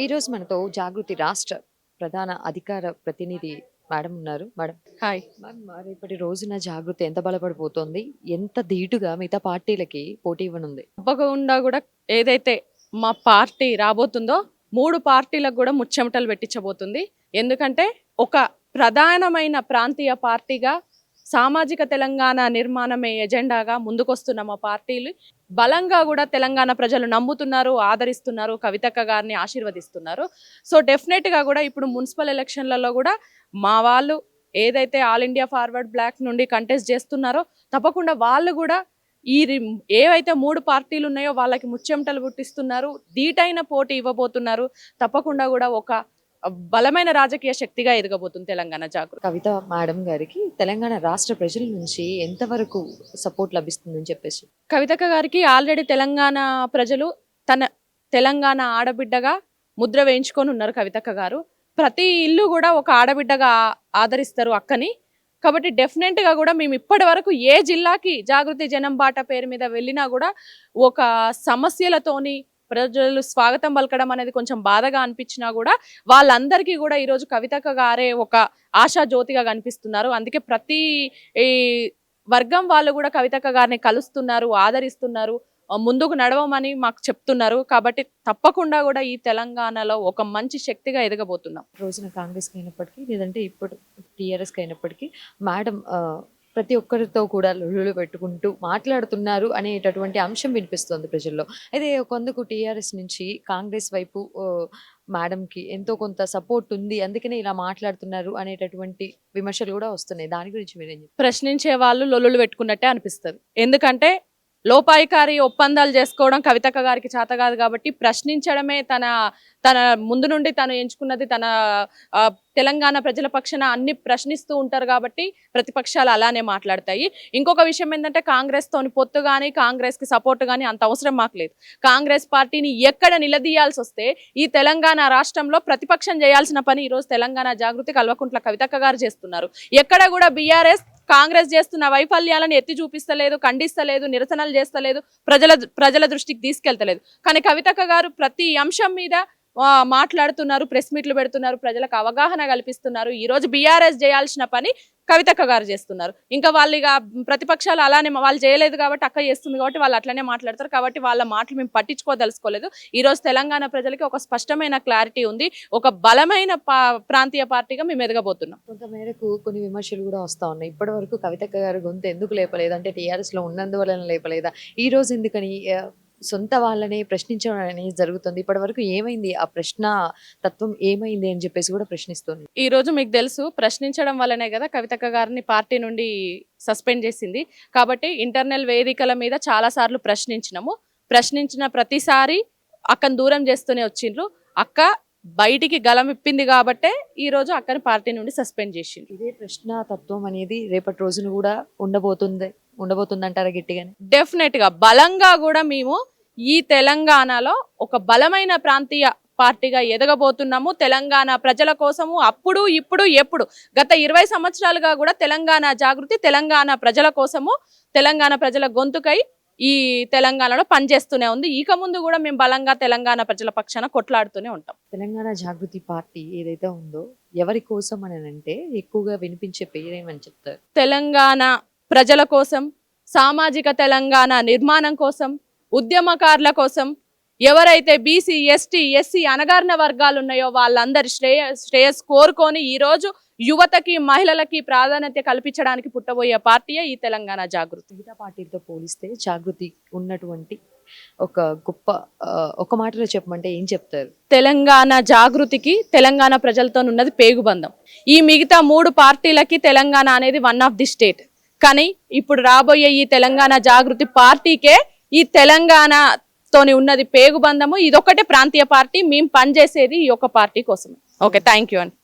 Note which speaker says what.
Speaker 1: ఈరోజు మనతో జాగృతి రాష్ట్ర ప్రధాన అధికార ప్రతినిధి మేడం ఉన్నారు. Madam,
Speaker 2: hi.
Speaker 1: మ్యామ్, రేపటి రోజున జాగృతి ఎంత బలపడిపోతుంది, ఎంత ధీటుగా మిగతా పార్టీలకి పోటీ ఇవ్వనుంది?
Speaker 2: తప్పకుండా కూడా ఏదైతే మా పార్టీ రాబోతుందో 3 పార్టీలకు కూడా ముచ్చెమటలు పెట్టించబోతుంది. ఎందుకంటే ఒక ప్రధానమైన ప్రాంతీయ పార్టీగా సామాజిక తెలంగాణ నిర్మాణమే ఎజెండాగా ముందుకొస్తున్న మా పార్టీలు బలంగా కూడా తెలంగాణ ప్రజలు నమ్ముతున్నారు, ఆదరిస్తున్నారు, కవితక్క గారిని ఆశీర్వదిస్తున్నారు. సో డెఫినెట్గా కూడా ఇప్పుడు మున్సిపల్ ఎలక్షన్లలో కూడా మా వాళ్ళు ఏదైతే ఆల్ ఇండియా ఫార్వర్డ్ బ్లాక్ నుండి కంటెస్ట్ చేస్తున్నారో తప్పకుండా వాళ్ళు కూడా ఏవైతే 3 పార్టీలు ఉన్నాయో వాళ్ళకి ముచ్చెమటలు పుట్టిస్తున్నారు, ధీటైన పోటీ ఇవ్వబోతున్నారు. తప్పకుండా కూడా ఒక బలమైన రాజకీయ శక్తిగా ఎదగబోతుంది తెలంగాణ జాగృతి.
Speaker 1: కవిత మేడం గారికి తెలంగాణ రాష్ట్ర ప్రజల నుంచి ఎంతవరకు సపోర్ట్ లభిస్తుందని చెప్పేసి?
Speaker 2: కవితక్క గారికి ఆల్రెడీ తెలంగాణ ప్రజలు తన తెలంగాణ ఆడబిడ్డగా ముద్ర వేయించుకొని ఉన్నారు. కవితక్క గారు ప్రతి ఇల్లు కూడా ఒక ఆడబిడ్డగా ఆదరిస్తారు అక్కని. కాబట్టి డెఫినెట్గా కూడా మేము ఇప్పటి వరకు ఏ జిల్లాకి జాగృతి జనం బాట పేరు మీద వెళ్ళినా కూడా ఒక సమస్యలతోని ప్రజలు స్వాగతం పలకడం అనేది కొంచెం బాధగా అనిపించినా కూడా వాళ్ళందరికీ కూడా ఈరోజు కవితక్క గారే ఒక ఆశా జ్యోతిగా కనిపిస్తున్నారు. అందుకే ప్రతి ఈ వర్గం వాళ్ళు కూడా కవితక్క గారిని కలుస్తున్నారు, ఆదరిస్తున్నారు, ముందుకు నడవమని మాకు చెప్తున్నారు. కాబట్టి తప్పకుండా కూడా ఈ తెలంగాణలో ఒక మంచి శక్తిగా ఎదగబోతున్నాం.
Speaker 1: రోజున కాంగ్రెస్కి అయినప్పటికీ, లేదంటే ఇప్పుడు టీఆర్ఎస్కి అయినప్పటికీ మేడం ప్రతి ఒక్కరితో కూడా లొల్లులు పెట్టుకుంటూ మాట్లాడుతున్నారు అనేటటువంటి అంశం వినిపిస్తుంది ప్రజల్లో. అయితే కొందకు టీఆర్ఎస్ నుంచి కాంగ్రెస్ వైపు మేడంకి ఎంతో కొంత సపోర్ట్ ఉంది, అందుకనే ఇలా మాట్లాడుతున్నారు అనేటటువంటి విమర్శలు కూడా వస్తున్నాయి. దాని గురించి మీరేం చెప్తారు?
Speaker 2: ప్రశ్నించే వాళ్ళు లొల్లులు పెట్టుకున్నట్టే అనిపిస్తుంది. ఎందుకంటే లోపాయికారి ఒప్పందాలు చేసుకోవడం కవితక్క గారికి చేత కాదు. కాబట్టి ప్రశ్నించడమే తన ముందు నుండి తను ఎంచుకున్నది. తన తెలంగాణ ప్రజల పక్షాన అన్ని ప్రశ్నిస్తూ ఉంటారు కాబట్టి ప్రతిపక్షాలు అలానే మాట్లాడతాయి. ఇంకొక విషయం ఏంటంటే కాంగ్రెస్ తోని పొత్తు కానీ కాంగ్రెస్కి సపోర్ట్ కానీ అంత అవసరం మాకు లేదు. కాంగ్రెస్ పార్టీని ఎక్కడ నిలదీయాల్సి వస్తే ఈ తెలంగాణ రాష్ట్రంలో ప్రతిపక్షం చేయాల్సిన పని ఈరోజు తెలంగాణ జాగృతి కల్వకుంట్ల కవితక్క గారు చేస్తున్నారు. ఎక్కడ కూడా బీఆర్ఎస్ కాంగ్రెస్ చేస్తున్న వైఫల్యాలను ఎత్తి చూపిస్తలేదు, ఖండిస్తలేదు, నిరసనలు చేస్తలేదు, ప్రజల దృష్టికి తీసుకెళ్తలేదు. కానీ కవితక్క గారు ప్రతి అంశం మీద మాట్లాడుతున్నారు, ప్రెస్ మీట్లు పెడుతున్నారు, ప్రజలకు అవగాహన కల్పిస్తున్నారు. ఈరోజు బీఆర్ఎస్ చేయాల్సిన పని కవితక్క గారు చేస్తున్నారు. ఇంకా వాళ్ళు ఇక ప్రతిపక్షాలు అలానే వాళ్ళు చేయలేదు కాబట్టి అక్క చేస్తుంది కాబట్టి వాళ్ళు అట్లనే మాట్లాడతారు. కాబట్టి వాళ్ళ మాటలు మేము పట్టించుకోదలుచుకోలేదు. ఈరోజు తెలంగాణ ప్రజలకి ఒక స్పష్టమైన క్లారిటీ ఉంది. ఒక బలమైన ప్రాంతీయ పార్టీగా మేము ఎదగబోతున్నాం.
Speaker 1: కొంతమేరకు కొన్ని విమర్శలు కూడా వస్తూ ఉన్నాయి. ఇప్పటి వరకు కవితక్క గారు గొంతు ఎందుకు లేపలేదు, అంటే టీఆర్ఎస్లో ఉన్నందువలన లేపలేదా, ఈ రోజు ఎందుకని సొంత వాళ్ళనే ప్రశ్నించడం అనేది జరుగుతుంది? ఇప్పటి వరకు ఏమైంది, ఆ ప్రశ్న తత్వం ఏమైంది అని చెప్పేసి కూడా ప్రశ్నిస్తుంది.
Speaker 2: ఈ రోజు మీకు తెలుసు ప్రశ్నించడం వల్లనే కదా కవితక్క గారిని పార్టీ నుండి సస్పెండ్ చేసింది. కాబట్టి ఇంటర్నల్ వేదికల మీద చాలా సార్లు ప్రశ్నించిన ప్రతిసారి అక్కను దూరం చేస్తూనే వచ్చిండ్రు. అక్క బయటికి గలమిప్పింది కాబట్టే ఈ రోజు అక్కని పార్టీ నుండి సస్పెండ్ చేసిండ్రు.
Speaker 1: ఇదే ప్రశ్న తత్వం అనేది రేపటి రోజున కూడా ఉండబోతుందంటారా గట్టిగానే?
Speaker 2: డెఫినెట్ గా బలంగా కూడా మేము ఈ తెలంగాణలో ఒక బలమైన ప్రాంతీయ పార్టీగా ఎదగబోతున్నాము. తెలంగాణ ప్రజల కోసము అప్పుడు ఇప్పుడు ఎప్పుడు గత 20 సంవత్సరాలుగా కూడా తెలంగాణ జాగృతి తెలంగాణ ప్రజల కోసము, తెలంగాణ ప్రజల గొంతుకై ఈ తెలంగాణలో పనిచేస్తూనే ఉంది. ఇక ముందు కూడా మేము బలంగా తెలంగాణ ప్రజల పక్షాన కొట్లాడుతూనే ఉంటాం.
Speaker 1: తెలంగాణ జాగృతి పార్టీ ఏదైతే ఉందో ఎవరి కోసం అని అంటే ఎక్కువగా వినిపించే పేరేమని చెప్తారు?
Speaker 2: తెలంగాణ ప్రజల కోసం, సామాజిక తెలంగాణ నిర్మాణం కోసం, ఉద్యమకారుల కోసం, ఎవరైతే బీసీ, ఎస్టీ, ఎస్సీ అణగారిన వర్గాలు ఉన్నాయో వాళ్ళందరి శ్రేయస్ కోరుకొని ఈరోజు యువతకి, మహిళలకి ప్రాధాన్యత కల్పించడానికి పుట్టబోయే పార్టీయే ఈ తెలంగాణ జాగృతి.
Speaker 1: మిగతా పార్టీలతో పోలిస్తే జాగృతి ఉన్నటువంటి ఒక గొప్ప ఒక మాటలో చెప్పమంటే ఏం చెప్తారు?
Speaker 2: తెలంగాణ జాగృతికి తెలంగాణ ప్రజలతో ఉన్నది పేగుబంధం. ఈ మిగతా 3 పార్టీలకి తెలంగాణ అనేది వన్ ఆఫ్ ది స్టేట్. కానీ ఇప్పుడు రాబోయే ఈ తెలంగాణ జాగృతి పార్టీకే ఈ తెలంగాణతోని ఉన్నది పేగుబంధము. ఇదొకటే ప్రాంతీయ పార్టీ. మేము పనిచేసేది ఈ ఒక్క పార్టీ కోసమే. ఓకే, థ్యాంక్ యూ అండి.